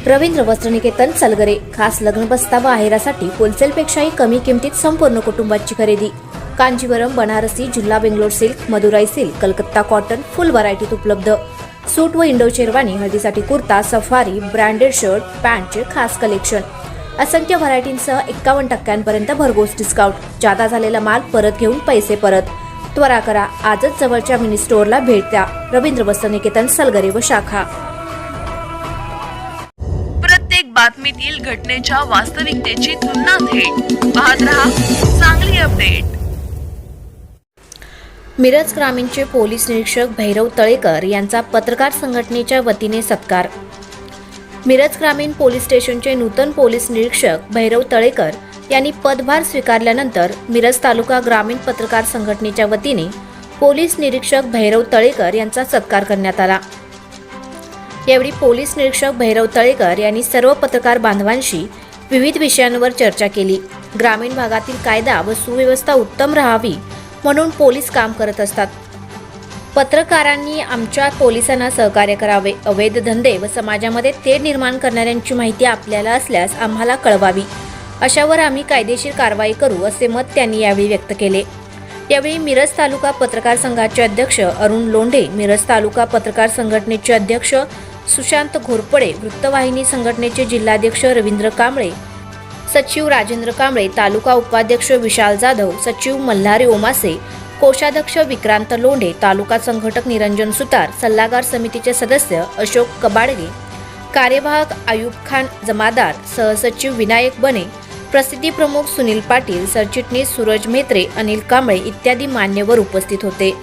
रवींद्र वस्त्रनिकेतन सलगरे खास लग्न बस्ता व आहेरासाठी होलसेलपेक्षाही कमी किमतीत संपूर्ण कुटुंबाची खरेदी। कांजीवरम, बनारसी, झुल्ला Bangalore silk, Madurai silk, Calcutta cotton full व्हरायटीत उपलब्ध। सूट व इंडो शेरवानी, हळदीसाठी कुर्ता, सफारी, ब्रँडेड शर्ट, पॅन्टचे खास कलेक्शन। असंख्य व्हरायटींसह 51% भरघोस डिस्काउंट। जादा झालेला माल परत घेऊन पैसे परत। त्वरा करा, आजच जवळच्या मिनी स्टोअरला भेट द्या। रवींद्र वस्त्रनिकेतन सलगरे व शाखा। प्रत्येक बातमीतील घटनेच्या वास्तविकतेची तुलना थेट पाहत रहा चांगली अपडेट। मिरज ग्रामीणचे पोलीस निरीक्षक भैरव तळेकर यांचा पत्रकार संघटनेच्या वतीने सत्कार। मिरज ग्रामीण पोलीस स्टेशनचे नूतन पोलीस निरीक्षक भैरव तळेकर यांनी पदभार स्वीकारल्यानंतर मिरज तालुका ग्रामीण पत्रकार संघटनेच्या वतीने पोलीस निरीक्षक भैरव तळेकर यांचा सत्कार करण्यात आला। यावेळी पोलीस निरीक्षक भैरव तळेकर यांनी सर्व पत्रकार बांधवांशी विविध विषयांवर चर्चा केली। ग्रामीण भागातील कायदा व सुव्यवस्था उत्तम राहावी म्हणून पोलीस काम करत असतात। पत्रकारांनी आमच्या पोलिसांना सहकार्य करावे। अवैध धंदे व समाजामध्ये तेढ निर्माण करणाऱ्यांची माहिती आपल्याला असल्यास आम्हाला कळवावी। अशावर आम्ही कायदेशीर कारवाई करू, असे मत त्यांनी यावेळी व्यक्त केले। यावेळी मिरज तालुका पत्रकार संघाचे अध्यक्ष अरुण लोंढे, मिरज तालुका पत्रकार संघटनेचे अध्यक्ष सुशांत घोरपडे, वृत्तवाहिनी संघटनेचे जिल्हाध्यक्ष रवींद्र कांबळे, सचिव राजेंद्र कांबळे, तालुका उपाध्यक्ष विशाल जाधव, सचिव मल्हारी ओमासे, कोषाध्यक्ष विक्रांत लोंढे, तालुका संघटक निरंजन सुतार, सल्लागार समितीचे सदस्य अशोक कबाडगे, कार्यवाहक आयुब खान जमादार, सहसचिव विनायक बने, प्रसिद्धी प्रमुख सुनील पाटील, सरचिटणीस सूरज मेत्रे, अनिल कांबळे इत्यादी मान्यवर उपस्थित होते।